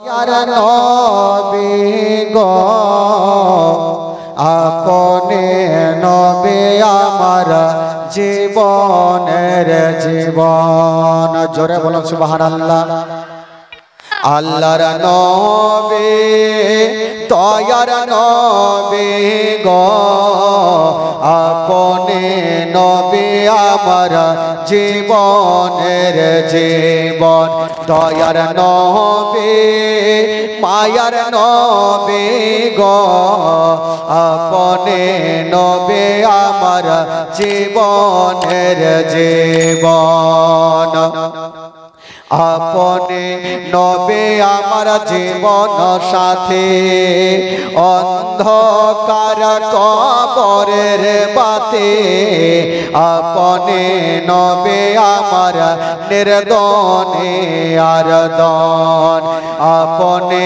यार नबी गो अपने नबी आमार जीवनेर जीवन जोरे बोलो सुबहानाल्लाह आल्लाहर नबी दयार नबी गो अपने नबी आमार जीवनेर जीवन दयार नबी मायार नबी गो अपने नबी आमार जीवनेर जीवन अपने नबी आमार जीवन साथी अंधकार कबरेर बाती अपने नबी आमार निर्दने आरदन अपने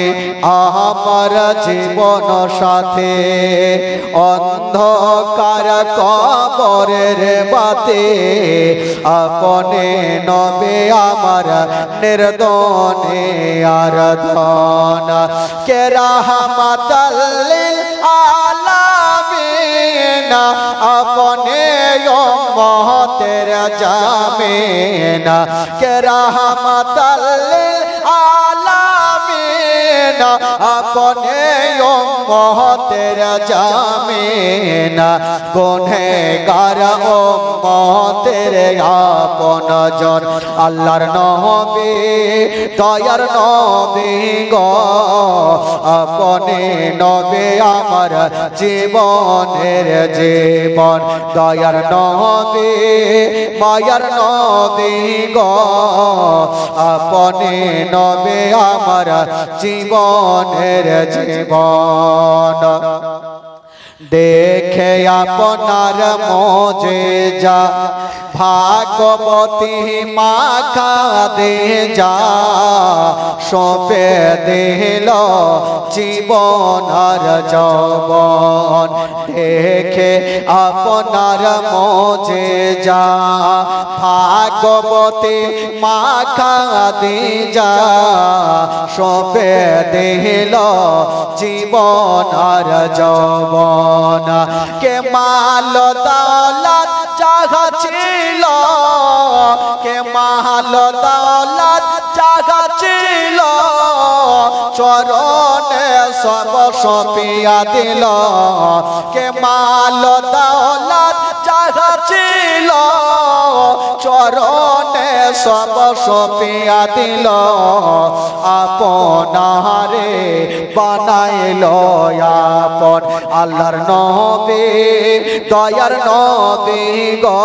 आमार जीवन साथी अंधकार कबरेर बाती अपने नबी आमार निर्दने आरदन के रहमतल लिल आलामीन अपने उम्मतेर जामीन के रहमतल लिल आलामीन अपने उम्मतेर जामीन गुनहगार उम्मतेर आपन जन अल्लाहर नबी दयार नबी गो अपने नबी आमार जीवनेर जीवन दयार नबी मायार नबी गो अपने नबी आमार जीवनेर जीवन देखे आपनार मोजेजा भागवती माखा दे जा सौंपे दिल जीवन और जौवन देखे आपनार मोजेजा भागवती माखा दे जा सौंपे दिल जीवन और जौवन के माल दौलत चाहा छिलो के माल दौलत चाहा छिलो चरणे सब सपिया दिल के माल दौलत चाहा छिलो चरणे सब सपिया दिल आपनारे बनाइलो आपन आल्लाहर नबी दयार नबी गो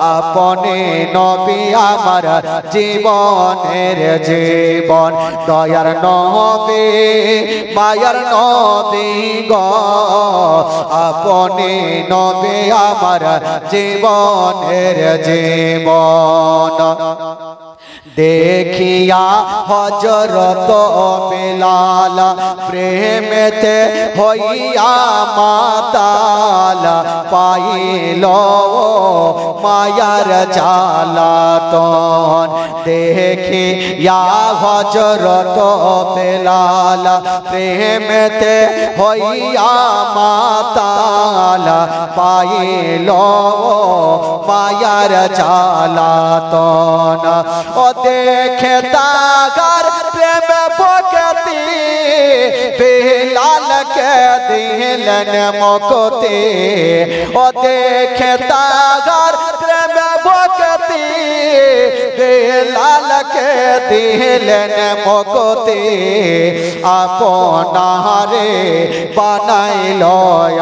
अपने नबी आमार जीवनेर जीवन दयार नबी मायार नबी गो अपने नबी आमार जीवनेर जीवन देखिया हजरत बिलाल प्रेमेते होइया माताल पाइलो मायार जालातन देखिया हजरत बिलाल प्रेमेते होइया माताल पाइलो मायार जालातन ओ देखे तागर प्रेम भक्ति बिलाल के दिलन मुक्ति ओ देखे तागर प्रेम भक्ति बिलाल के दिलन मुक्ति आपनारे बनाइलो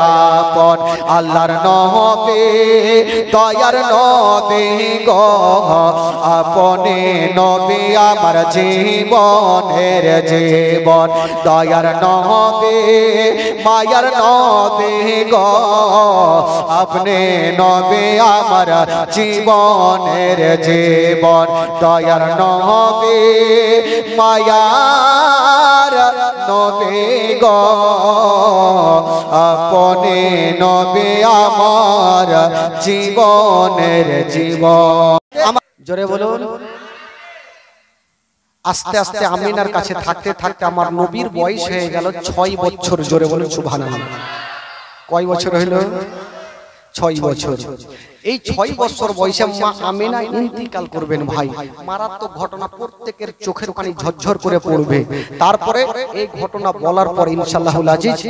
आपन आल्लाहर नबी दयार नबी गो अपने नबी आमार जीवनेर जीवन दयार नबी मायार नबी गो अपने नबी आमार जीवनेर जीवन दयार नबी मायार नबी गो अपने नबी आमार जीवनेर जीवन जोरे बोलुन আস্তে আস্তে আমিনার কাছে থাকতে থাকতে আমার নবীর বয়স হয়ে গেল 6 বছর। জোরে বলুন সুবহানাল্লাহ। কয় বছর হইল? 6 বছর। এই 6 বছর বয়সে মা আমিনা ইন্তিকাল করবেন ভাই। মারাত্মক ঘটনা, প্রত্যেকের চোখের পানি ঝরঝর করে পড়বে। তারপরে এই ঘটনা বলার পর ইনশাআল্লাহুল আজিজ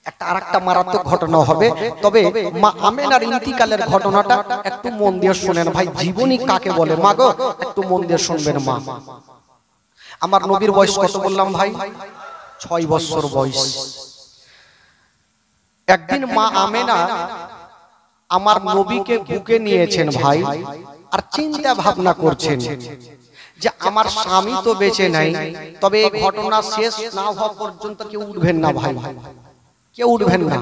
একটা আরেকটা মারাত্মক ঘটনা হবে। তবে মা আমিনার ইন্তিকালের ঘটনাটা একটু মন দিয়ে শুনেন ভাই। জীবনী কাকে বলে মা গো, একটু মন দিয়ে শুনবেন মা। আমার নবীর বয়স কত বললাম ভাই? 6 বছর বয়স। একদিন মা আমিনা আমার নবীকে বুকে নিয়েছেন ভাই, আর চিন্তা ভাবনা করছেন যে আমার স্বামী তো বেঁচে নাই, তবে এই ঘটনা শেষ না হওয়া পর্যন্ত কেউ উঠবেন না ভাই, কেউ উঠবেন না।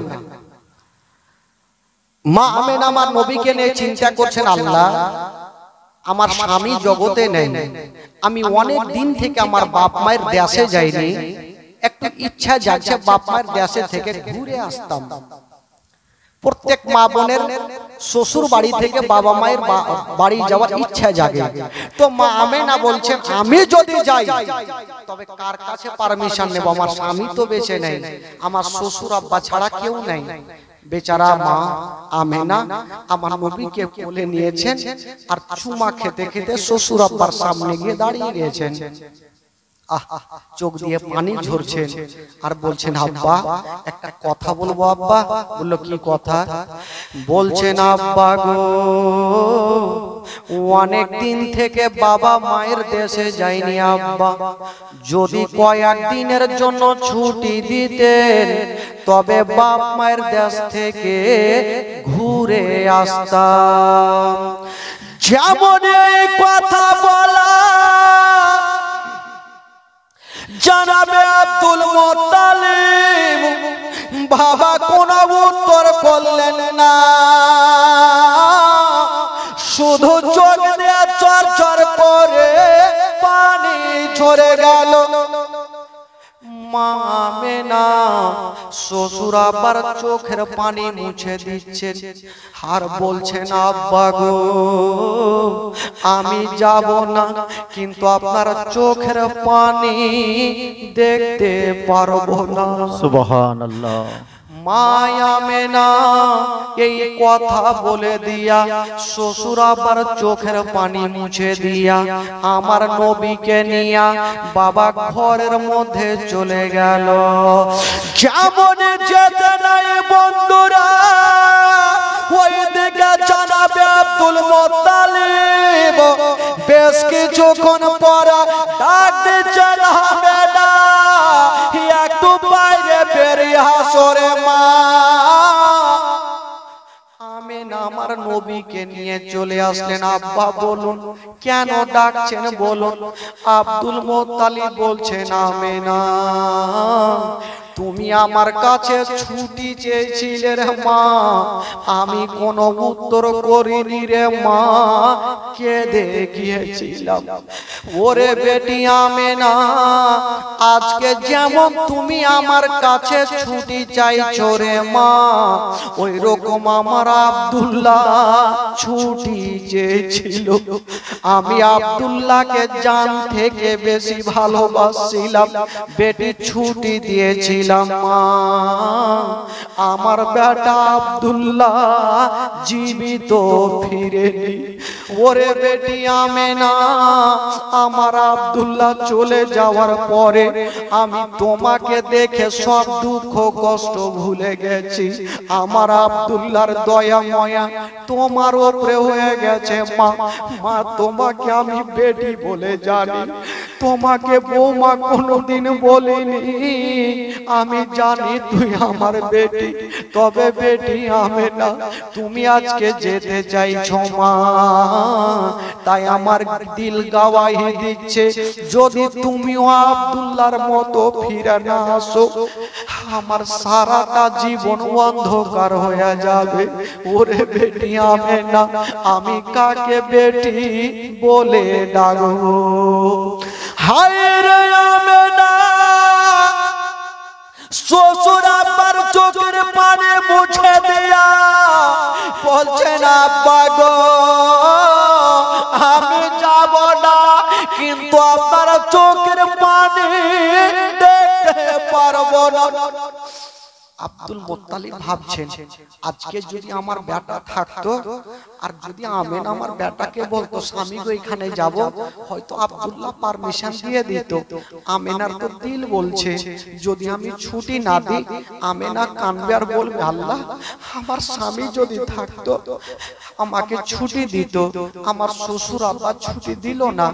মা আমিনা আমার নবীকে নিয়ে চিন্তা করছেন, আল্লাহ আমার স্বামী জগতে নেই, আমি অনেক দিন থেকে আমার বাপ মায়ের দেশে যাইনি, একটু ইচ্ছা জাগছে বাপ মায়ের দেশে থেকে ঘুরে আসতাম। প্রত্যেক মা বোনের শ্বশুর বাড়ি থেকে বাবা মায়ের বাড়ি যাওয়ার ইচ্ছা জাগে। তো মা আমিনা বলছেন আমি যদি যাই তবে কার কাছে পারমিশন নেব? আমার স্বামী তো বেঁচে নেই, আমার শ্বশুর আব্বা ছাড়া কেউ নাই। বেচারা মা আমিনা আমার নবীকে কোলে নিয়েছেন আর চুমা খেতে খেতে শ্বশুর আব্বার সামনে গিয়ে দাঁড়িয়ে গিয়েছেন। চোখ দিয়ে পানি ঝরছেন আর বলছেন আব্বা একটা কথা বলবো। আব্বা বললো কি কথা? বলছেন আব্বা গো অনেক দিন থেকে বাবা মায়ের দেশে যাইনি আব্বা, যদি কয়েক দিনের জন্য ছুটি দিতেন তবে বাপ মায়ের দেশ থেকে ঘুরে আসতাম। যেমন এই কথা বলা জানাবে আব্দুল মুত্তালিব বাবা কোন উত্তর করলেন না, শুধু চোখ দিয়ে চরচর করে পানি ঝরে গেল। মা আমিনা শ্বশুর আব্বার চোখের পানি মুছে দিচ্ছেন আর বলছেন আব্বা গো আমি যাব না, কিন্তু আপনার চোখের পানি দেখতে পারবো না। সুবহানাল্লাহ। মা আমিনা এই কথা বলে দিয়া শ্বশুর আবার চোখের পানি মুছে দিয়া আমার নবীকে নিয়া বাবা ঘরের মধ্যে চলে গেল। যেমন যেতে নাই বন্ধুরা ওই দিকে জানাবে আব্দুল মুত্তালিব বেশ কিছুক্ষণ পর ডাক দিচ্ছেন আমিনা একটু বাইরে বেরিয়ে আসো রে মা। আমিনা আমার নবীকে নিয়ে চলে আসলেন। আব্বা বলুন কেন ডাকছেন বলুন? আব্দুল মুত্তালিব বলছেন আমিনা তুমি আমার কাছে ছুটি চেয়েছিলে রে মা, আমি কোনো উত্তর করিনি রে মা, কেঁদে গিয়েছিলাম। ওরে বেটি আমিনা আজকে যেমন তুমি আমার কাছে ছুটি চাইছো রে মা, ওই রকম আমার আব্দুল্লাহ ছুটি চেয়েছিল। আমি আব্দুল্লাহকে জান থেকে বেশি ভালোবাসছিলাম, বেটি ছুটি দিয়েছিলাম মা। আমার বেটা আব্দুল্লাহ জীবিত ফিরেনি। ওরে বেটি আমিনা আমার আব্দুল্লাহ চলে যাওয়ার পরে আমি তোমাকে দেখে সব দুঃখ কষ্ট ভুলে গেছি। আমার আব্দুল্লাহর দয়া ময়া তোমার উপরে হয়ে গেছে মা। মা তোমাকে আমি বেটি বলে জানি, তোমাকে বৌমা কোনোদিন বলিনি। আমি জানি তুই আমার বেটি, তবে বেটি আমিনা তুমি আজকে যেতে চাইছো মা, তাই আমার দিল গাওয়াহি দিচ্ছে যদি তুমিও আব্দুল্লাহর মতো ফিরে না আসো আমার সারাটা জীবন অন্ধকার হয়ে যাবে। ওরে বেটি আমিনা আমি কাকে বেটি বলে ডাকবো? হায় রে আমিনা শ্বশুর আব্বার চোখের পানি মুছে দিয়া বলছেন আব্বা গো আমি যাব না, কিন্তু আপনার চোখের পানি দেখতে পারবো না। আব্দুল মুত্তালিব ভাবছেন আজকে যদি আমার বেটা থাকতো আর যদি আমেনা আমার বেটাকে বলতো স্বামী গো এখানে যাব, হয়তো আব্দুল্লাহ পারমিশন দিয়ে দিত। আমেনার তো দিল বলছে যদি আমি ছুটি না দিই আমেনা কাঁদবে আর বলবে আল্লাহ আমার স্বামী যদি থাকতো আমাকে ছুটি দিত, আমার শ্বশুর আব্বা ছুটি দিল না,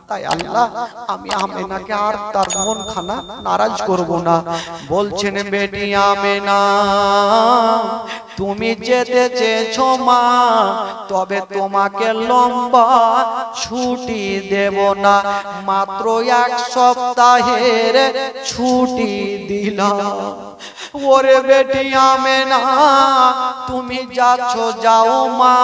তাই আল্লাহ আমি আমেনাকে আর তার মন খানা নারাজ করব না। বলছেন বেটি আমেনা তুমি যেতে চেয়েছো মা, তবে তোমাকে লম্বা ছুটি দেব না, মাত্র 1 সপ্তাহের ছুটি দিলাম। ওরে বেটি আমেনা তুমি যাচ্ছ যাও মা,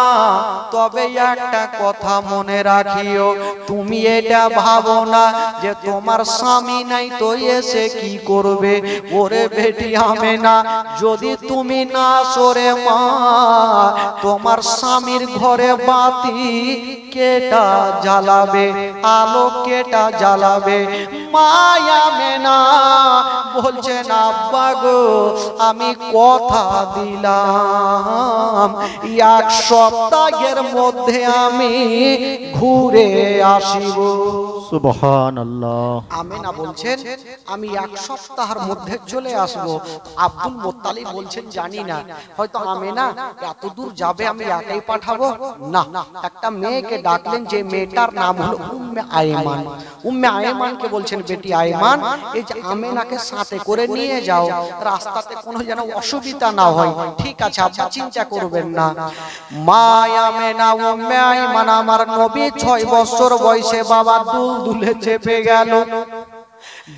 তবে একটা কথা মনে রাখিও, তুমি এটা ভাবো না যে তোমার স্বামী নাই তো এসে কি করবে। ওরে বেটি আমেনা যদি তুমি না সরে মা, তোমার স্বামীর ঘরে বাতি কেটা জ্বালাবে, আলো কেটা জ্বালাবে। মা আমেনা বলছেন আব্বা গো আমি কথা দিলাম 1 সপ্তাহের মধ্যে আমি ঘুরে আসিব। সুবহানাল্লাহ। আমেনা বলছেন আমি 1 সপ্তাহের মধ্যে চলে আসব। আব্দুল মুত্তালিব বলছেন জানি না হয়তো আমেনা এত দূর যাবে আমি একাই পাঠাবো না। একটা মেয়েকে ডাকলেন যে মেয়েটার নাম হলো উম্মে আয়মান। উম্মে আয়মানকে বলছেন বেটি আয়মান এই যে আমেনাকে সাথে করে নিয়ে যাও, রাস্তাতে কোনো যেন অসুবিধা না হয়। ঠিক আছে আপনি চিন্তা করবেন না। মা আমেনা উম্মে আয়মান আমার নবী 6 বছর বয়সে বাবা দুলদুলে চেপে গেল।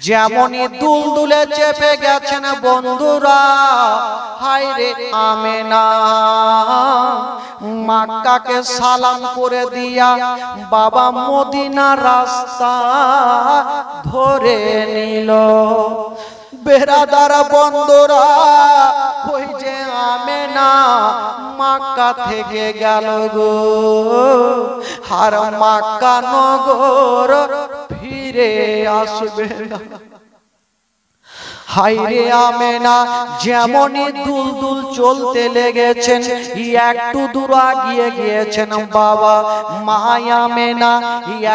যেমনই দুলদুলে চেপে গেছেন বন্ধুরা, হায় রে আমেনা মক্কাকে সালাম করে দিয়া বাবা মদিনা রাস্তা ধরে নিল। বেরাদার বন্ধুরা ওই যে আমেনা মক্কা থেকে গেল গো, আর মক্কা নগর ফিরে আসবে না। হায়রে আমেনা যেমনই দুলদুল চলতে লেগেছেন একটু দূর আগিয়ে গিয়েছেন বাবা মা আমেনা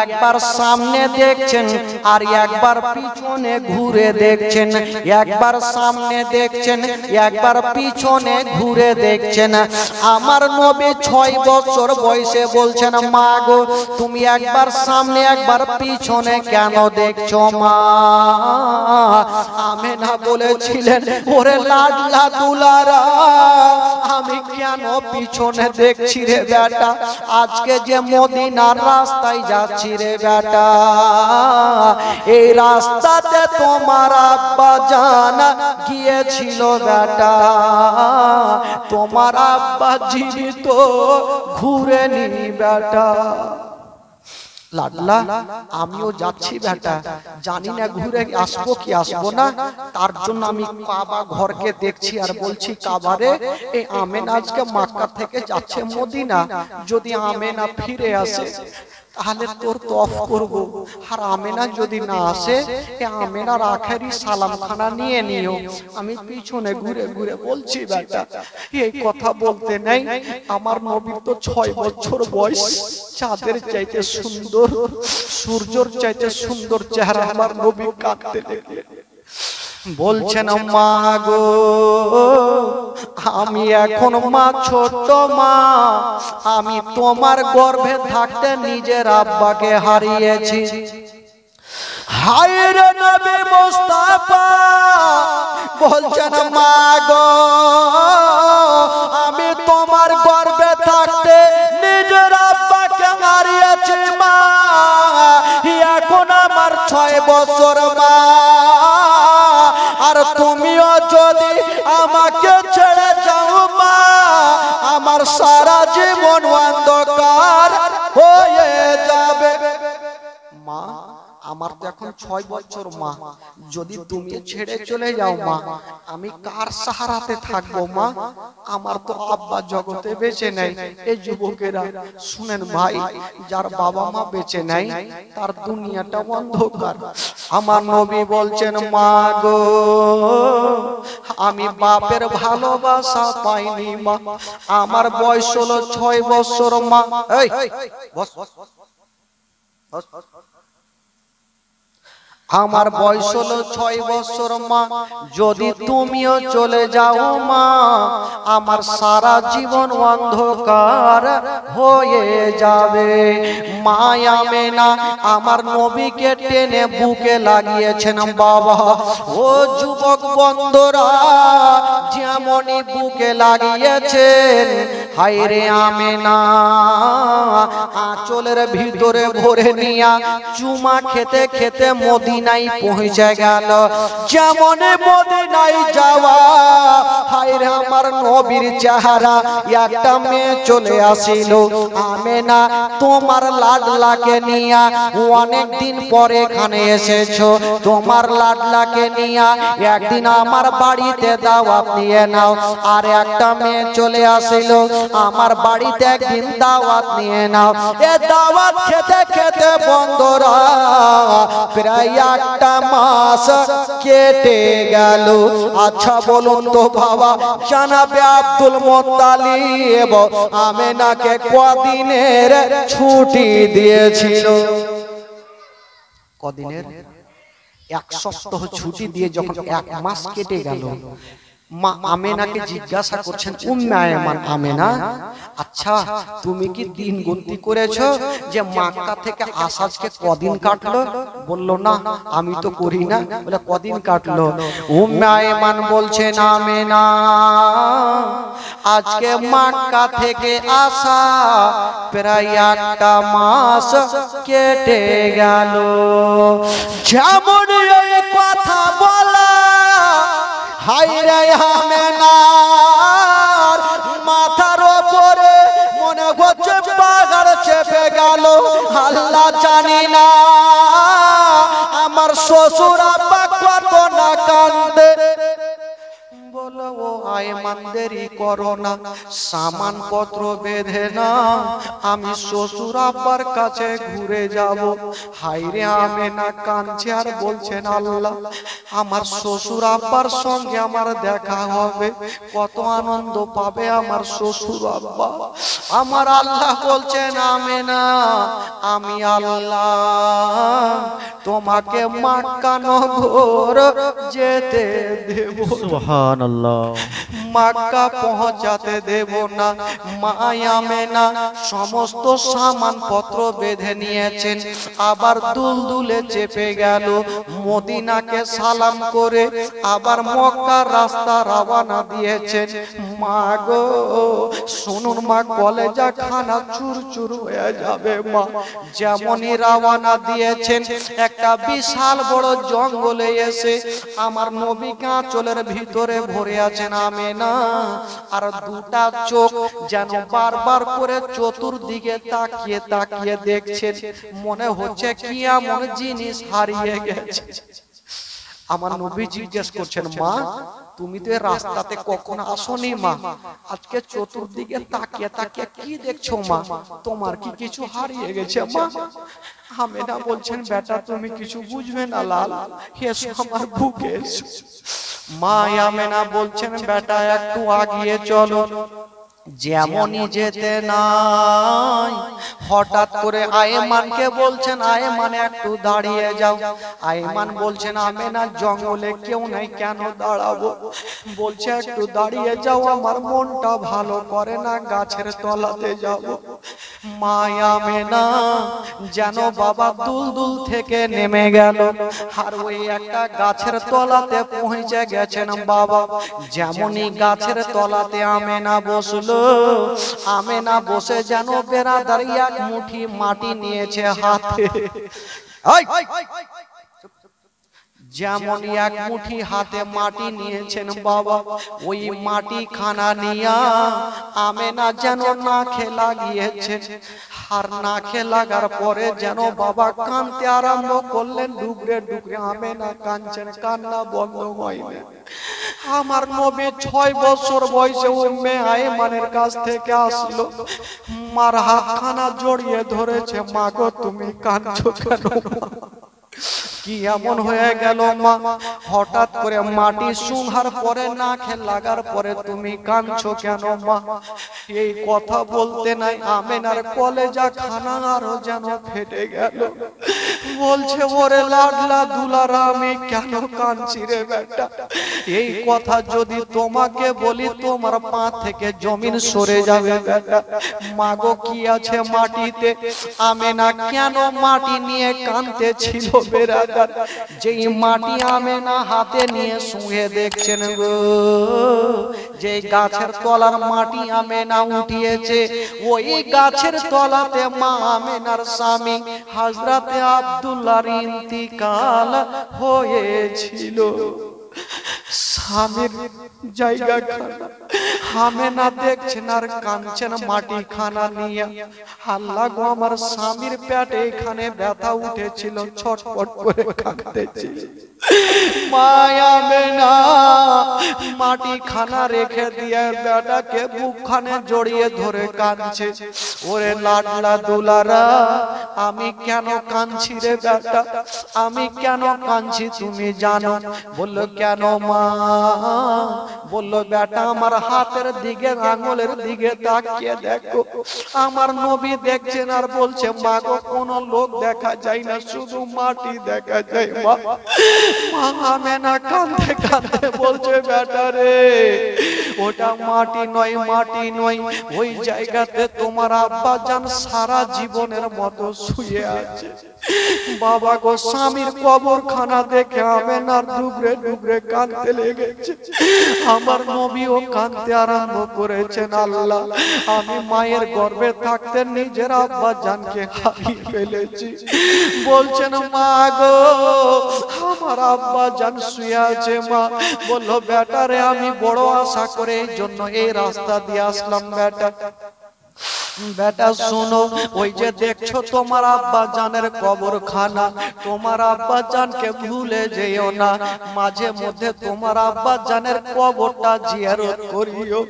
একবার সামনে দেখছেন আর একবার পিছনে ঘুরে দেখছেন, একবার সামনে দেখছেন একবার পিছনে ঘুরে দেখছেন। আমার নবী 6 বছর বয়সে বলছেন মা গো তুমি একবার সামনে একবার পিছনে কেন দেখছো মা? আমেনা বলেছিলেন ওরে লাডলা দুলারা আমি কেন পিছনে দেখছি রে বেটা, আজকে যে মদিনার রাস্তায় যাচ্ছি রে বেটা, এই রাস্তাতে তোমার আব্বা জানা গিয়েছিল বেটা, তোমার আব্বা জীবিত ঘুরে নি বেটা। লাডলা আমিও যাচ্ছি বেটা, জানি না ঘুরে আসবো কি আসবো না, তার জন্য আমি কাবা ঘরকে দেখছি আর বলছি কাবারে এই আমেনা আজকে মক্কা থেকে যাচ্ছে মদিনা, যদি আমেনা ফিরে আসে তাহলে তোর তফ করব, আর আমেনা যদি না আসে এই আমেনার আখেরি সালামখানা নিয়ে নিও। আমি পিছনে ঘুরে ঘুরে বলছি বেটা এই কথা বলতে নাই আমার নবীর তো 6 বছর বয়স, চাঁদের চাইতে সুন্দর সূর্যের চাইতে সুন্দর চেহারা আমার নবী কাঁদতে লাগলেন। বলছেন মা গো আমি এখন মা ছোট মা, আমি তোমার গর্ভে থাকতে নিজের আব্বাকে হারিয়েছি। হায় রে নবী মুস্তাফা বলছেন মা গো আমি তোমার গর্ভে থাকতে নিজের আব্বাকে হারিয়েছি মা, এখন আমার 6 বছর মা, আর তুমিও যদি আমাকে ছেড়ে যাও মা আমার সারা জীবন অন্ধকার হয়ে যাবে। মা আমার তো এখন 6 বছর মা, যদি তুমি ছেড়ে চলে যাও মা, আমি কার সাহারাতে থাকবো মা? আমার তো আব্বা জগতে বেঁচে নাই। এই যুবকেরা শুনেন ভাই, যার বাবা মা বেঁচে নাই তার দুনিয়াটা অন্ধকার। আমার নবী বলছেন, মা গো আমি বাপের ভালোবাসা পাইনি মা, আমার বয়স হলো 6 বছর মা। এই বস, আমার বয়স হলো 6 বছর মা, যদি তুমিও চলে যাও মা, আমার সারা জীবন অন্ধকার হয়ে যাবে। মা আমেনা আমার নবীকে টেনে বুকে লাগিয়েছেন। বাবা ও যুবক বন্ধুরা, যেমনই বুকে লাগিয়েছেন, হায়রে আমেনা আঁচলের ভিতরে ভরে নিয়া চুমা খেতে খেতে মদিনায় পৌঁছে গেল। যেমন মদিনায় যাওয়া, হায়রে আমার নবীর চেহারা, একটা মেয়ে চলে আসিল, আমেনা তোমার লাডলাকে নিয়া অনেক দিন পরে এখানে এসেছো, তোমার লাডলাকে নিয়া একদিন আমার বাড়িতে দাওয়াত নিয়ে নাও। আর একটা মেয়ে চলে আসিল, আমার বাড়িতে একদিন দাওয়াত নিয়ে নাও। এ দাওয়াত খেতে খেতে বন্ধুরা প্রায় একটা মাস কেটে গেল। আচ্ছা বলুন তো বাবা, জানাবে আব্দুল মুত্তালিব আমেনাকে কদিনের ছুটি দিয়েছিল? কদিনের? 1 সপ্তাহ ছুটি দিয়ে যখন 1 মাস কেটে গেল, মা আমেনাকে জিজ্ঞাসা করছেন, উম্মে আয়মান আমেনা, আচ্ছা তুমি কি দিন গণতি করেছো যে মক্কা থেকে আসাজকে কদিন কাটলো? বলল না আমি তো করি না। বলে কদিন কাটলো? উম্মে আয়মান বলছেন, আমেনা আজকে মক্কা থেকে আসা প্রায় 1টা মাস কেটে গেল। যেমন এই কথা বলা, হায়রে আমেনার মাথার উপরে মনে হচ্ছে পাহাড় চেপে গেল। আল্লাহ জানি না আমার শ্বশুর আব্বা কত না কান্দে। বলো ও আয়মান দেরি করো না, সামান পত্র বেঁধে না, আমি শ্বশুর আব্বার কাছে ঘুরে যাব। হায়রে আমেনা কাঁদছে আর বলছেন, আল্লাহ আমার শ্বশুর আব্বার সঙ্গে আমার দেখা হবে, কত আনন্দ পাবে আমার শ্বশুর আব্বা। আমার আল্লাহ বলছেন, আমেনা আমি আল্লাহ তোমাকে মক্কা নগর যেতে দেব, সুবহানাল্লাহ, মক্কা পৌঁছাতে দেব না। মা আমেনা সমস্ত সামান পত্র বেঁধে নিয়েছেন, আবার দুলদুলে চেপে গেল। মদিনাকে সালাম করে আবার মক্কার রাস্তা রওনা দিয়েছেন। মা গো শুনুন মা, কলেজা খানা চুরচুর হয়ে যাবে মা। যেমনই রওনা দিয়েছেন, একটা বিশাল বড় জঙ্গলে এসে আমার নবী আঁচলের ভিতরে ভরে আছেন আমেনা, আর 2টা চোখ যেন বারবার করে চতুর্দিকে তাকিয়ে তাকিয়ে দেখছেন, মনে হচ্ছে কি এমন জিনিস হারিয়ে গেছে। আমার নবী জিজ্ঞেস করছেন, মা তুমি তো রাস্তাতে কখনো আসোনি মা, আজকে চতুর্দিকে তাকিয়ে তাকিয়ে কি দেখছো মা? তোমার কি কিছু হারিয়ে গেছে মা? আমেনা বলছেন, বেটা তুমি কিছু বুঝবে না লাল, এসো আমার বুকে এসো। মা আমেনা বলছেন, বেটা একটু আগিয়ে চলো। যেমনই যেতে নাই, হঠাৎ করে আয়মানকে বলছেন, আয়মান একটু দাঁড়িয়ে যাও। আয়মান বলছেন, আমেনা জঙ্গলে কেউ নাই, কেন দাঁড়াবো? বলছে একটু দাঁড়িয়ে যাও, আমার মনটা ভালো করে না, গাছের তলাতে যাব। মা আমেনা যেন বাবা দুলদুল থেকে নেমে গেল, আর ওই একটা গাছের তলাতে পৌঁছে গেছেন বাবা। যেমনই গাছের তলাতে আমেনা বসলো, আমেনা বসে যেন বেরাদারি এক মুঠি মাটি নিয়েছে হাতে। যেমন এক মুঠি হাতে মাটি নিয়েছেন বাবা, ওই মাটি খানা নিয়া আমেনা যেন নাকে লাগিয়েছেন। আর নাকে লাগার পরে যেন বাবা কাঁদতে আরম্ভ করলেন, ডুবরে ডুবরে আমেনা কাঁদছেন, কান্না বন্ধ হয় না। আমার নবী 6 বছর বয়সে উম্মে আইমানের কাছ থেকে আসলো, মার হাতখানা জড়িয়ে ধরেছে, মা গো তুমি কাঁদছো কেন? কি এমন হয়ে গেল মা? হঠাৎ করে মাটি শুনহার পরে নাকে লাগার পরে তুমি কাঁদছো কেন মা? এই কথা বলতে নাই আমেনার কলেজা খানা আরো যেন ফেটে গেল। বলছে, ওরে লাডলা দুলারা আমি কেন কাঁদছি রে বেটা? এই কথা যদি তোমাকে বলি তোমার পা থেকে জমিন সরে যাবে বেটা। মাগো কি আছে মাটিতে? আমেনা কেন মাটি নিয়ে কাঁদতে ছিল বেরাদার? যেই মাটি আমেনা হাতে নিয়ে শুয়ে দেখছেন গো, যে গাছের তলার মাটি আমেনা উঠিয়েছে, ওই গাছের তলাতে মা আমেনার স্বামী হযরতে আব্দুল্লাহর ইন্তিকাল হয়েছিল। স্বামীর জায়গা খানা আমেনা দেখছেন আর কাঁদছেন মাটি খানা নিয়ে। আল্লাহ গো, আমার স্বামীর পেটে এখানে ব্যথা উঠেছিল, ছটফট করে কাঁদতেছিল। মা আমেনা মাটি খানা রেখে দিয়ে বেটাকে বুকখানে জড়িয়ে ধরে কাঁদছে। ওরে লাডলা দুলারা আমি কেন কাঁদছি রে বেটা? আমি কেন কাঁদছি তুমি জানো? বলল, কেন মা? বলল, বেটা আমার হাতের দিকে আঙ্গুলের দিকে তাকিয়ে দেখো। আমার নবী দেখছেন আর বলছে, মা গো কোন লোক দেখা যায় না, শুধু মাটি দেখা যায়। মা আমেনা কাঁদতে কাঁদতে বলছে, বেটা রে ওটা মাটি নয়, মাটি নয়, ওই জায়গাতে তোমার আব্বা জান সারা জীবনের মতো শুয়ে আছে। বাবা গো, স্বামীর কবরখানা দেখে আমেনার ডুবরে ডুবরে কাঁদতে লেগেছে। আমার নবীও কাঁদতে আরম্ভ করেছেন। আল্লাহ, আমি মায়ের গর্ভে থাকতে নিজের আব্বা জানকে হারিয়ে ফেলেছি। বলছেন, মা গো আমার আব্বা জান শুয়ে আছে। মা বলল, বেটা রে আমি বড় আশা করে এই জন্য এই রাস্তা দিয়ে আসলাম। বেটা শোনো, ওই যে দেখছো তোমার আব্বা জানের কবরখানা, তোমার আব্বা জানকে ভুলে যেও না। মাঝে মধ্যে তোমার আব্বা জানের কবরটা জিয়ারত করিও।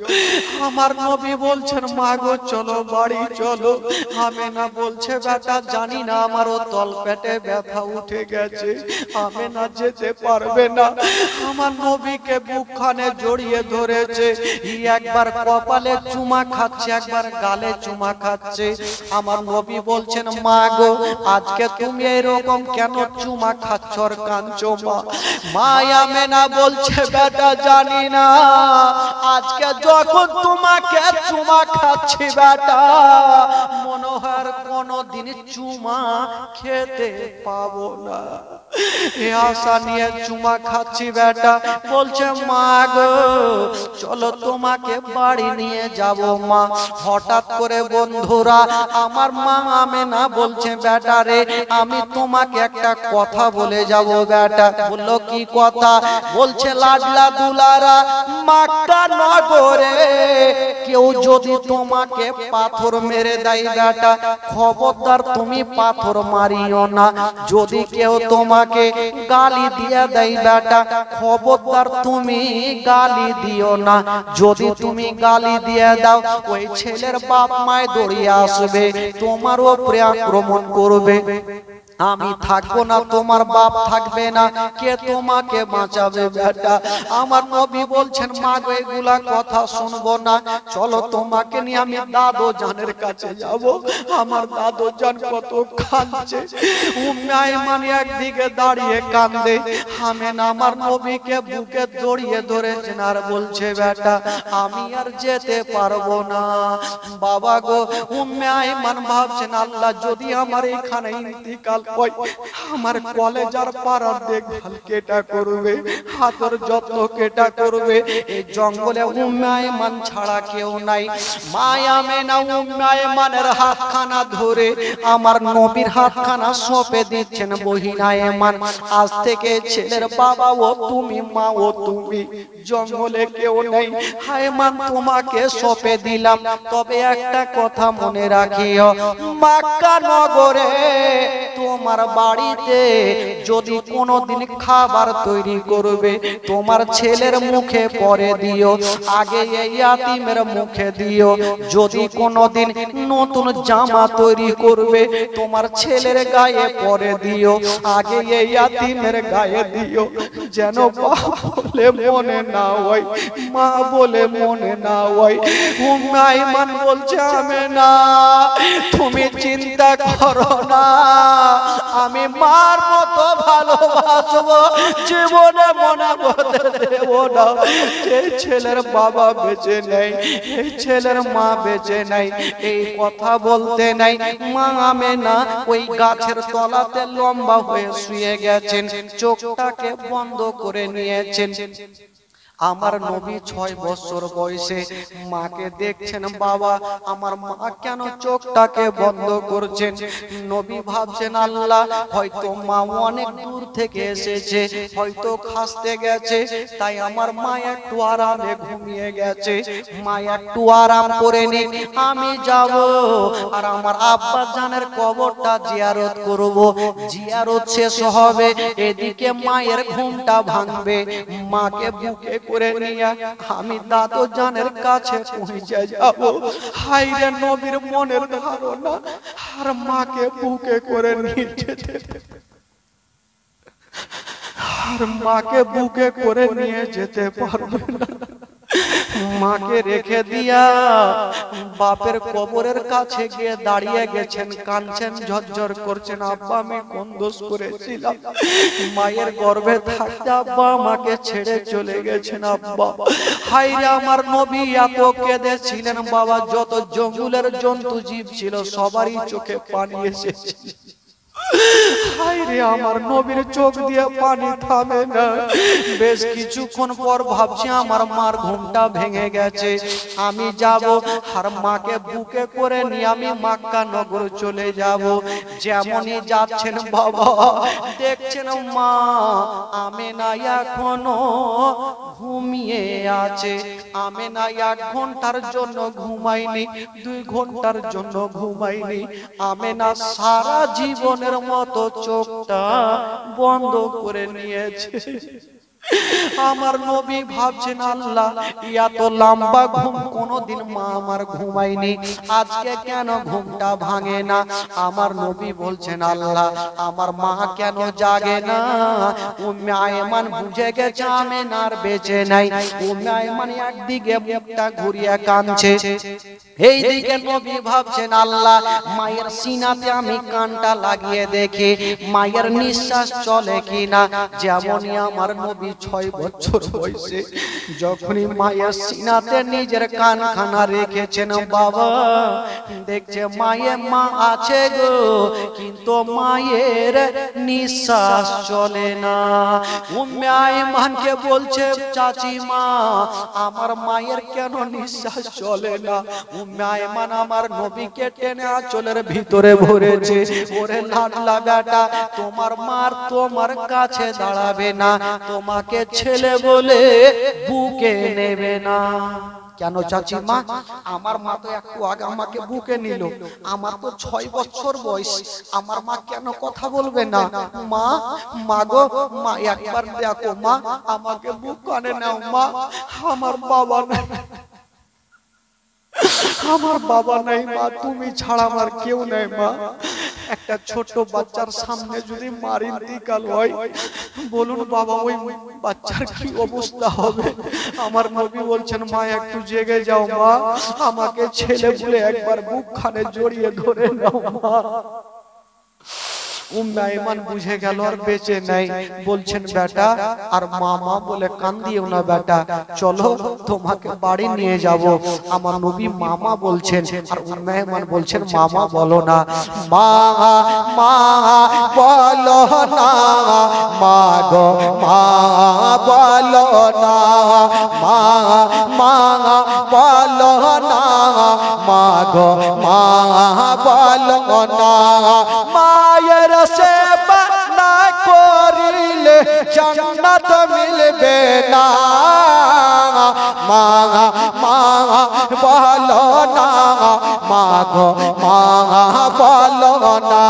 আমার নবী বলছেন, মা গো চলো বাড়ি চলো। আমেনা বলছে, বেটা জানি না আমারও তল পেটে ব্যথা উঠে গেছে, আমেনা যেতে পারবে না। আমার নবীকে বুকখানে জড়িয়ে ধরেছে, একবার কপালে চুমা খাচ্ছে, একবার গালে চুমা খাচ্ছে। আমার নবী বলছেন, মা গো আজকে তুমি এরকম কেন চুমা খাচ্ছ আর কাঁদছো? মা আমেনা বলছে, বেটা জানি না, আজকে যখন তোমাকে চুমা খাচ্ছি বেটা, মনে হয় কোনদিন চুমা খেতে পাবো না। এ আশা নিয়ে চুমা খাচ্ছি বেটা। বলছে, মা গো চলো তোমাকে বাড়ি নিয়ে যাব। মা হঠাৎ করে বন্ধুরা আমার মা আমেনা বলছে, বেটা রে আমি তোমাকে একটা কথা বলে যাব বেটা। বললো, কি কথা? বলছে, লাডলা দুলারা মক্কা নগরে কেউ যদি তোমাকে পাথর মেরে দেয় বেটা, খবরদার তুমি পাথর মারিও না। যদি কেউ তোমাকে গালি দিয়ে দেয় বেটা, খবরদার তুমি গালি দিও না। যদি তুমি গালি দিয়ে দাও, ওই ছেলের বাপ মায় দৌড়িয়ে আসবে, তোমার উপরে আক্রমণ করবে। আমি থাকবো না, তোমার বাপ থাকবে না, কে তোমাকে বাঁচাবে বেটা? আমার নবী বলছেন, মা গো এগুলা কথা শুনবো না, চলো তোমাকে নিয়ে আমি দাদু জানের কাছে যাব। আমার দাদু জান কত কাঁদছে, উম্মে আইমান একদিকে দাঁড়িয়ে কাঁদে, আমেনা আমার নবীকে বুকে জড়িয়ে ধরেছেন আর বলছে, বেটা আমি আর যেতে পারবো না। বাবা গো, উম্মে আইমান ভাবছেন, আল্লাহ যদি আমার এখানে ইন্তিকাল পাই আমার কলেজার পাড়ার দেখভাল কেটা করবে, হাতর যত্ন কেটা করবে? এই জঙ্গলে উম্মে আয়মান ছাড়া কেউ নাই। মা আমেনা উম্মে আয়মানের হাতখানা ধরে আমার নবীর হাতখানা সঁপে দিচ্ছেন বহিন আয়মান। আজ থেকে ছেলের বাবা ও তুমি, মা ও তুমি, জঙ্গলে কেউ নেই। আয়মান তোমাকে সঁপে দিলাম, তবে একটা কথা মনে রাখিও, মক্কা নগরে তোমার বাড়িতে যদি কোনোদিন খাবার তৈরি করবে, তোমার ছেলের মুখে পরে দিও, আগে এই ইয়াতিমের মুখে দিও। যদি কোনোদিন নতুন জামা তৈরি করবে, তোমার ছেলের গায়ে পরে দিও, আগে এই ইয়াতিমের গায়ে দিও। যেন বলে মনে না হয়, মা বলে মনে না হয়। উম্মে আয়মান বলছে আমেনা তুমি চিন্তা করো না, আমি মার মতো ভালোবাসবো, জীবনে মনে করতে দেব না। এই ছেলের বাবা বেঁচে নেই, এই ছেলের মা বেঁচে নাই, এই কথা বলতে নাই। মা আমেনা ওই গাছের তলাতে লম্বা হয়ে শুয়ে গেছেন, চোখটাকে বন্ধ করে নিয়েছেন। আমার নবী 6 বছর বয়সে মাকে দেখছেন, বাবা আমার মা কেন চোখটাকে বন্ধ করছেন? নবী ভাবছেন আল্লাহ হয়তো মা অনেক দূর থেকে এসেছে, হয়তো খাসতে গেছে, তাই আমার মা একটু আরামে ঘুমিয়ে গেছে। মা একটু আরাম করে নি, আমি যাব আর আমার আব্বা জানের কবরটা জিয়ারত করব। জিয়ারত শেষ হবে, এদিকে মায়ের ঘুমটা ভাঙবে। মাকে বুকে করে নিয়ে আমি দাদু জানের কাছে পৌঁছে যাব। হায়রে নবীর মনের ধারণা, আর মাকে বুকে করে নিয়ে যেতে, আর মাকে বুকে করে নিয়ে যেতে পারবে না। মাকে রেখে দিয়া বাপের কবরের কাছে গিয়ে দাঁড়িয়ে গেছেন, কাঁদছেন, ঝরঝর করছেন। আব্বা আমি কোন দোষ করেছিলাম? মায়ের গর্ভে থাকতে আব্বা আমাকে ছেড়ে চলে গেছেন। আব্বা হায়রে আমার নবী এত কেঁদেছিলেন বাবা, যত জঙ্গলের জন্তু জীব ছিল সবারই চোখে পানি এসেছে। হায়রে আমার নবীর চোখ দিয়ে পানি থামে না। বেশ কিছুক্ষণ পর ভাবছি আমার মার ঘুমটা ভেঙে গেছে, আমি যাব আর মাকে বুকে করে নিয়ে আমি মক্কা নগর চলে যাব। যেমনই যাচ্ছেন বাবা দেখছেন মা আমেনা এখনো ঘুমিয়ে আছে। আমেনা 1 ঘন্টার জন্য ঘুমায়নি, 2 ঘন্টার জন্য ঘুমায়নি। আমেনা সারা জীবনের মতো চোখটা বন্ধ করে নিয়েছে। আমার নবী ভাবছেন আল্লাহ এত লম্বা ঘুম কোনদিন মা আমার ঘুমায়নি, আজকে কেন ঘুমটা ভাঙে না? আমার নবী বলছেন আল্লাহ আমার মা কেন জাগে না? উম্মে আয়মান বুঝে গেছে আমেনার বেঁচে নাই। উম্মে আয়মান একদিকে মুখটা ঘুরিয়ে কাঁদছে, এই দিকে নবী ভাবছেন আল্লাহ মায়ের সিনাতে আমি কানটা লাগিয়ে দেখি মায়ের নিঃশ্বাস চলে কিনা। যেমনই আমার নবী 6 বছর বয়সে যখনই মায়ের সিনাতে নিজের কানখানা রেখেছেন বাবা দেখছে মায়ের মা আছে গো, কিন্তু মায়ের নিঃশ্বাস চলে না। উম্মে আয়মানকে বলছে চাচি মা আমার মায়ের কেন নিঃশ্বাস চলে না? উম্মে আয়মান আমার নবীকে টেনে আঁচলের ভিতরে ভরেছে, ওরে লাডলা বেটা তোমার মার তোমার কাছে দাঁড়াবে না, তোমাকে ছেলে বলে বুকে নেবে না। কেন চাচি মা? আমার মা তো একটু আগে আমাকে বুকে নিল, আমার তো 6 বছর বয়স, আমার মা কেন কথা বলবে না? মা মা গো মা একবার দেখো মা আমাকে বুক কানে নাও মা, আমার বাবা নাই, আমার বাবা নাই মা, তুমি ছাড়া আমার কেউ নাই মা। একটা ছোট বাচ্চার সামনে যদি মার ইন্তিকাল হয় বলুন বাবা ওই বাচ্চার কি অবস্থা হবে? আমার নবী বলছেন মা একটু জেগে যাও মা, আমাকে ছেলে বলে একবার বুক খানে জড়িয়ে ধরে নাও মা। উম্মে আইমান বুঝে গেল আর বেঁচে নাই। বলছেন বেটা আর মামা বলে কান্দিও না বেটা, চলো তোমাকে বাড়ি নিয়ে যাব। আমার নবী মামা বলছেন আর উম্মে আইমান বলছেন মামা বলো না, মা মা বলো না, মা গো মা বলো না, মা মা বলো না, মা গো মা বলো না। মায়ের সেবা না করিলে জান্নাত মিলবে না। মা মা বলো না, মা গো মা বলো না,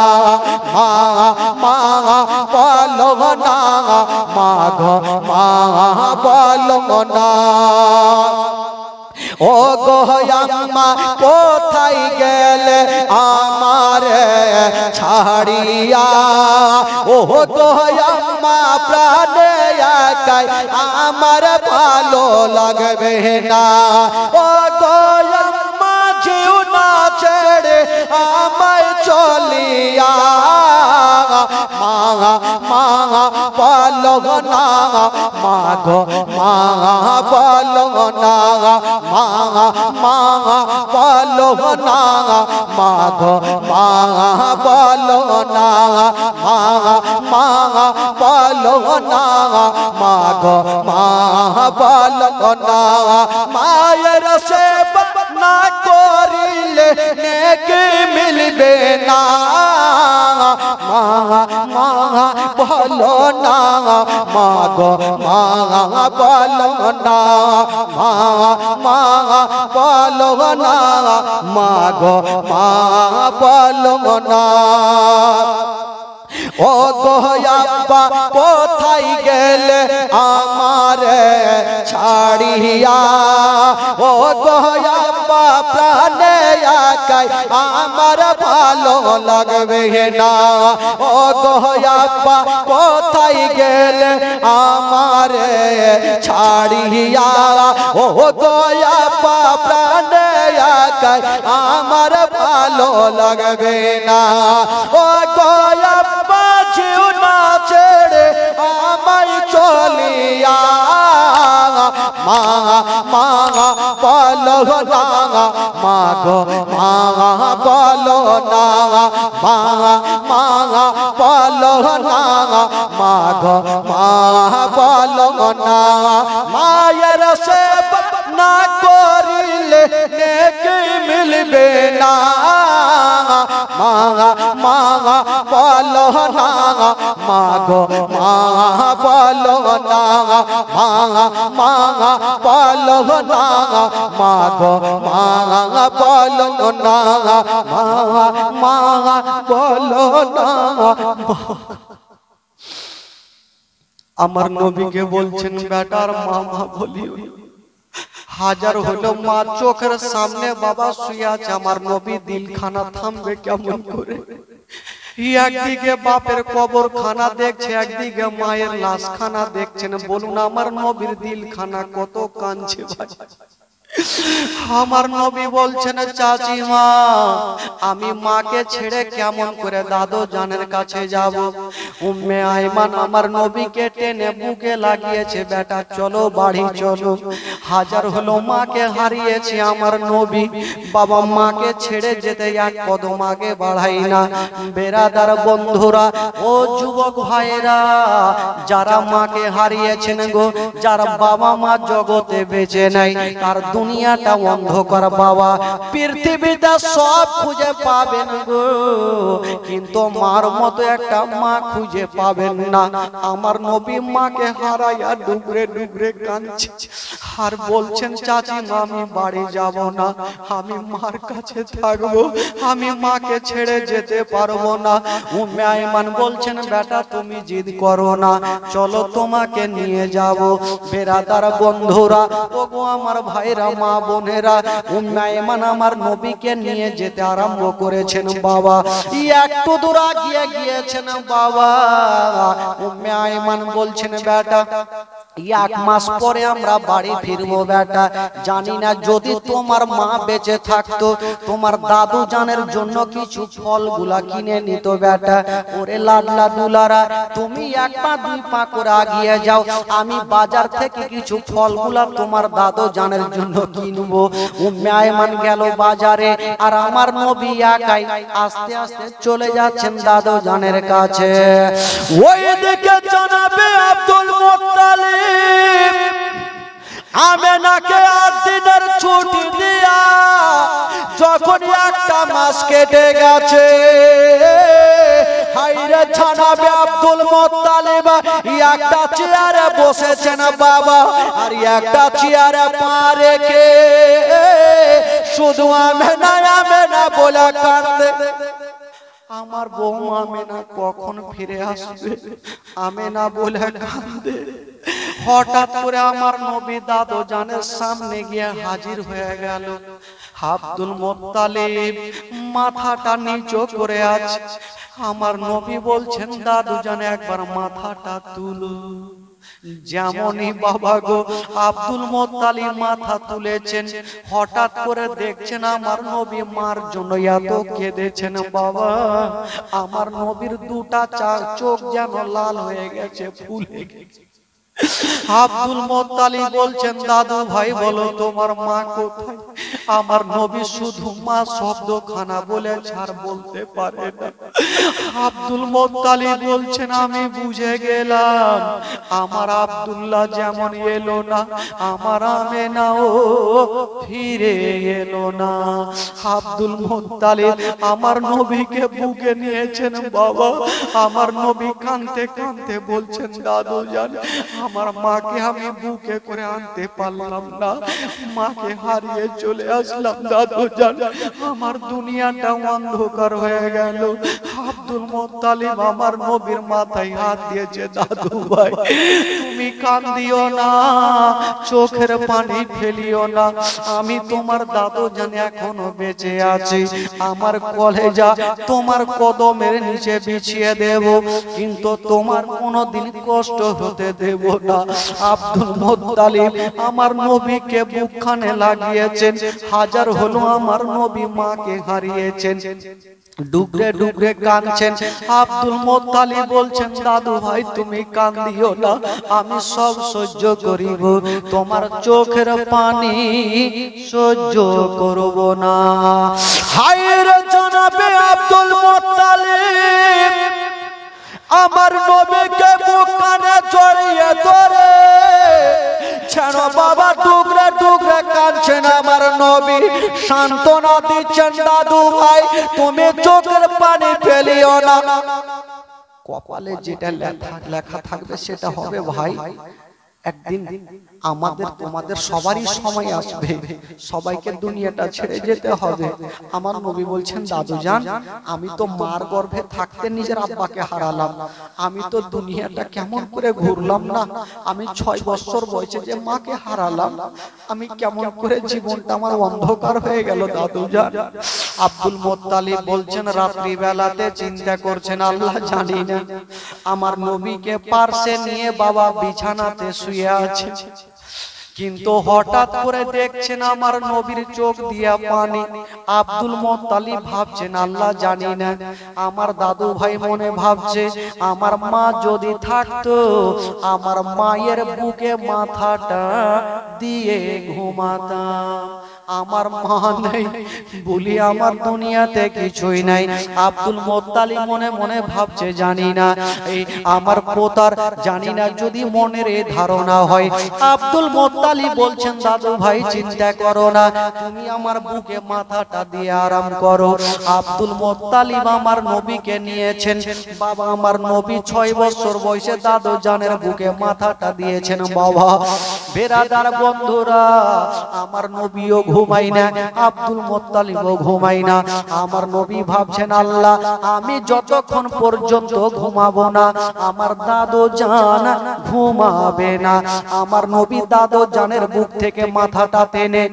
মা মা বলো না, মা গো মা বলো না। ও গো আম্মা কোথায় গেলে আমারে ছাড়িয়া, ও গো আম্মা প্রাণে একাই আমার ভালো লাগবে না। ও গো আম্মা যেও না ছেড়ে আমায় চলিয়া, মা মা বলো না, মা গো মা বলো না, মা মা বলো না, মা গো মা বলো না, মা মা বলো না, মা গো মা বলো না। মায়ের সেবা না করিলে নেকি মিলবে না। মা মা বলো না, মা গো মা বলো না, মা মা বলো না, মা গো মা বলো না। ও গো আব্বা কোথায় গেলে আমারে ছাড়িয়া, ও গো আব্বা প্রাণে একাই আমার ভালো লাগবে না। ও গো আব্বা কোথায় গেলে আমারে ছাড়িয়া, ও গো আব্বা প্রাণে একাই আমার ভালো লাগবে না। ও গো আব্বা যেও না ছেড়ে আমায় চলিয়া, মা মা বলো না, মা গো মা বলো না, মা মা বলো না, মা গো মা বলো না। মায়ের সেবা না করিলে নেকি মিলবে না। মা মা বলো না, মা গো মা বলো না, মা মা বলো না, মা গো মা বলো না, মা মা বলো না। আমার নবীকে বলছেন বেটার মামা বলিও। হাজার হলো মা চোখের সামনে বাবা শুয়ে আছে, আমার নবী দিলখানা থামবে কেমন করে? একদিকে বাপের কবর খানা দেখছে, একদিকে মায়ের লাশ খানা দেখছেন। বলুন আমার নবীর দিলখানা কত কাঁদছে ভাই। আমার নবী বলছেন চাচি মা আমি মাকে ছেড়ে কেমন করে দাদু জানের কাছে যাব। উম্মে আইমান আমার নবীকে টেনে বুকে লাগিয়েছে, বেটা চলো বাড়ি চলো। হাজার হলো মাকে হারিয়েছি আমার নবী, বাবা মাকে ছেড়ে যেতে এক কদম আগে বাড়াই না। বেরাদার বন্ধুরা ও যুবক ভাইরা, যারা মাকে হারিয়েছেন গো, যারা বাবা মা জগতে বেঁচে নাই, তার দুনিয়াটা অন্ধকার বাবা। পৃথিবীতে সব খুঁজে পাবেন গো, কিন্তু মার মতো একটা মা খুঁজে পাবেন না। আমার নবী মাকে হারাইয়া ডুবরে ডুবরে কাঁদছে আর বলছেন চাচি মা আমি বাড়ি যাব না, আমি মার কাছে থাকবো, আমি মাকে ছেড়ে যেতে পারবো না। উম্মে আইমান বলছেন বেটা তুমি জিদ করো না, চলো তোমাকে নিয়ে যাব। বেরাদার বন্ধুরা ওগো আমার ভাইরা মা বোনেরা, উম্মে আইমান আমার নবীকে নিয়ে যেতে আরম্ভ করেছেন বাবা। একটু দূর গিয়েছেন বাবা, উম্মে আইমান বলছেন বেটা এক মাস পরে আমরা বাড়ি ফিরবো বেটা। জানি না যদি তোমার মা বেঁচে থাকতো তোমার দাদু জানের জন্য কিছু ফলগুলা কিনে নিত বেটা। ওরে লাডলা দুলারা, তুমি এক পা দুই পা করে আগিয়ে যাও, আমি বাজার থেকে কিছু ফলগুলা তোমার দাদু জানের জন্য কিনবো। উম্মে আয়মান গেল বাজারে, আর আমার নবী একাই আস্তে আস্তে চলে যাচ্ছেন দাদু জানের কাছে। ওই দিকে জানাবে আব্দুল মুত্তালিব আমেনাকে 8 দিনের ছুটি দিয়া যখন একটা মাস কেটে গেছে, হাইরে জানাবে আব্দুল মুত্তালিব একটা চেয়ারে বসেছেন বাবা, আর একটা চেয়ারে পা রেখে শুধু আমেনা আমেনা বলে কাঁদে। আমার বৌমা আমেনা কখন ফিরে আসবে, আমেনা বলে কাঁদে। হঠাৎ করে আমার নবী দাদু জানের সামনে গিয়ে হাজির হয়ে গেল। আব্দুল মুত্তালিব মাথাটা নিচু করে আছে। আমার নবী বলছেন দাদু জান একবার মাথাটা তুলো। যেমনই বাবা গো আব্দুল মুত্তালিব মাথা তুলেছেন, হঠাৎ করে দেখছেন আমার নবী মার জন্য এত কেঁদেছেন বাবা। আমার নবীর দুটা চোখ যেন লাল হয়ে গেছে, ফুলে গেছে। আব্দুল মুত্তালিব বলছেন দাদু ভাই বলো তোমার মা কোথায়? আমার নবী শুধু মা শব্দখানা বলে ছাড় বলতে পারে না। আব্দুল মুত্তালিব বলছেন আমি বুঝে গেলাম, আমার আব্দুল্লাহ যেমন এলো না আমার আমেনাও ফিরে এলো না। আব্দুল মুত্তালিব আমার নবীকে বুকে নিয়েছেন বাবা। আমার নবী কাঁদতে কাঁদতে বলছেন দাদু জান আমার মাকে আমি বুকে করে আনতে পারলাম না, মাকে হারিয়ে চলে আসলাম দাদু জান, আমার দুনিয়াটা অন্ধকার হয়ে গেল। আব্দুল মুত্তালিব আমার নবীর মাথায় হাত দিয়েছে, দাদু ভাই তুমি কাঁদিও না, চোখের পানি ফেলিও না, আমি তোমার দাদু জান এখনো বেঁচে আছি, আমার কলেজা তোমার কদমের নিচে বিছিয়ে দেব, কিন্তু তোমার কোনোদিন কষ্ট হতে দেব না। আব্দুল মুত্তালিব আমার নবীকে বুকখানে লাগিয়েছেন, হাজার হলো আমার নবী মাকে হারিয়েছেন, ডুগরে ডুগরে কাঁদছেন। আব্দুল মুত্তালিব বলছেন দাদু ভাই তুমি কাঁদিও না, আমি সব সহ্য করিব, তোমার চোখের পানি সহ্য করব না। হায়রে জনাবে আব্দুল মুত্তালিব আমার নবীকে বুকখানে জড়িয়ে ধরে যেন বাবা ডুগরে ডুগরে কাঁদছেন। আমার নবী সান্ত্বনা দিচ্ছেন দাদু ভাই তুমি চোখের পানি ফেলিও না, কপালে যেটা লেখা থাকবে সেটা হবে ভাই। একদিন আমাদের তোমাদের সবারই সময় আসবে, সবাইকে দুনিয়াটা ছেড়ে যেতে হবে। আমার নবী বলছেন দাদু জান আমি তো মার গর্ভে থাকতে নিজের আব্বাকে হারালাম, আমি তো দুনিয়াটা কেমন করে ঘুরলাম না, আমি 6 বছর বয়সে যে মাকে হারালাম, আমি কেমন করে জীবনটা আমার অন্ধকার হয়ে গেল দাদু জান। আব্দুল মুত্তালিব বলছেন রাত্রি বেলাতে চিন্তা করছেন আল্লাহ জানি না, আমার নবীকে পার্শ্বে নিয়ে বাবা বিছানাতে শুয়ে আছে, কিন্তু হঠাৎ করে দেখছেন আমার নবীর চোখ দিয়া পানি। আব্দুল মুত্তালিব ভাবছেন আল্লাহ জানি না, আমার দাদু ভাই মনে ভাবছে আমার মা যদি থাকতো আমার মায়ের বুকে মাথাটা দিয়ে ঘুমাতাম, আমার মা নেই বলি আমার দুনিয়াতে কিছুই নাই। আব্দুল মুত্তালিব মনে মনে ভাবছে জানি না এই আমার পোতার জানি না যদি মনের এই ধারণা হয়। আব্দুল মুত্তালিব বলছেন দাদু ভাই চিন্তা করো না, তুমি আমার বুকে মাথাটা দিয়ে আরাম করো। আব্দুল মুত্তালিব আমার নবীকে নিয়েছেন বাবা, আমার নবী 6 বছর বয়সে দাদু জানের বুকে মাথাটা দিয়েছেন বাবা। বেরাদার বন্ধুরা আমার নবীও ঘুমাই না, আব্দুল মুত্তালিবও ঘুমাই না। আমার নবী ভাবছেন আল্লাহ আমি যতক্ষণ পর্যন্ত ঘুমাবো না আমার দাদু জান ঘুমাবে না। আমার নবী দাদু জানের বুক থেকে মাথাটা টেনে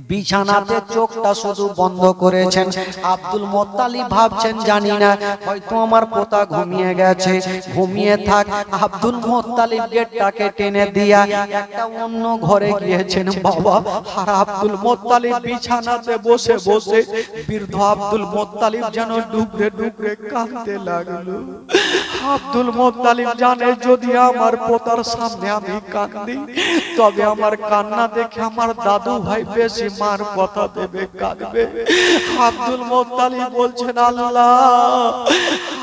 বিছানাতে চোখটা শুধু বন্ধ করেছেন। আব্দুল মোত্তালিব ভাবছেন জানি না হয়তো আমার পোতা ঘুমিয়ে গেছে, ঘুমিয়ে থাক। আব্দুল মোত্তালিব গেটটাকে টেনে দিয়া একটা অন্য ঘরে গিয়েছেন বাবা। আর আব্দুল মোত্তালিব বিছানাতে বসে বসে বৃদ্ধ আব্দুল মোত্তালিব যেন ডুবরে ডুবরে কাঁদতে লাগলো। আব্দুল মোত্তালিব জানে যদি আমার পোতার সামনে আমি কাঁদি তবে আমার কান্না দেখে আমার দাদু ভাই বেশি মার কথা দেবে, কাঁদবে। আব্দুল মোত্তালিব বলছেন আল্লাহ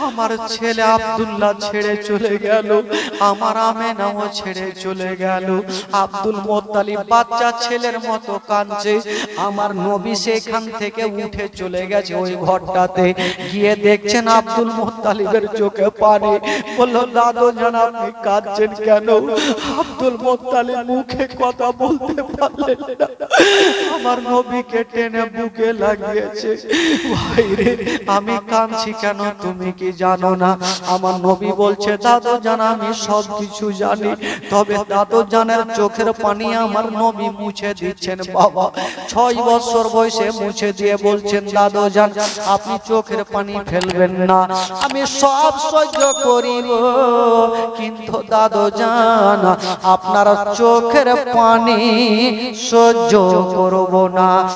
আমার ছেলে আব্দুল্লাহ ছেড়ে চলে গেল, আমার আমেনাও ছেড়ে চলে গেল। আব্দুল মোত্তালিব বাচ্চা ছেলের মতো কাঁদছে। আমার নবী সেখান থেকে উঠে চলে গেছে ওই ঘরটাতে, গিয়ে দেখছেন আব্দুল মোত্তালিবের চোখে পানি। বলল দাদু জান আপনি কাঁদছেন কেন? আব্দুল মোত্তালিব মুখে কথা বলতে পারলেন না, আমার নবীকে টেনে বুকে লাগিয়েছে। ভাইরে আমি কাঁদছি কেন তুমি কি জানো না? আমার নবী বলছে দাদু জান আমি সব কিছু জানি, তবে দাদু জানের চোখের পানি আমার নবী মুছে দিচ্ছেন বাবা। 6 বছর বয়সে মুছে দিয়ে বলছেন দাদু জান আপনি চোখের পানি ফেলবেন না, আমি সব সহ্য করিব, কিন্তু দাদু জান আপনার চোখের পানি সহ্য করব না।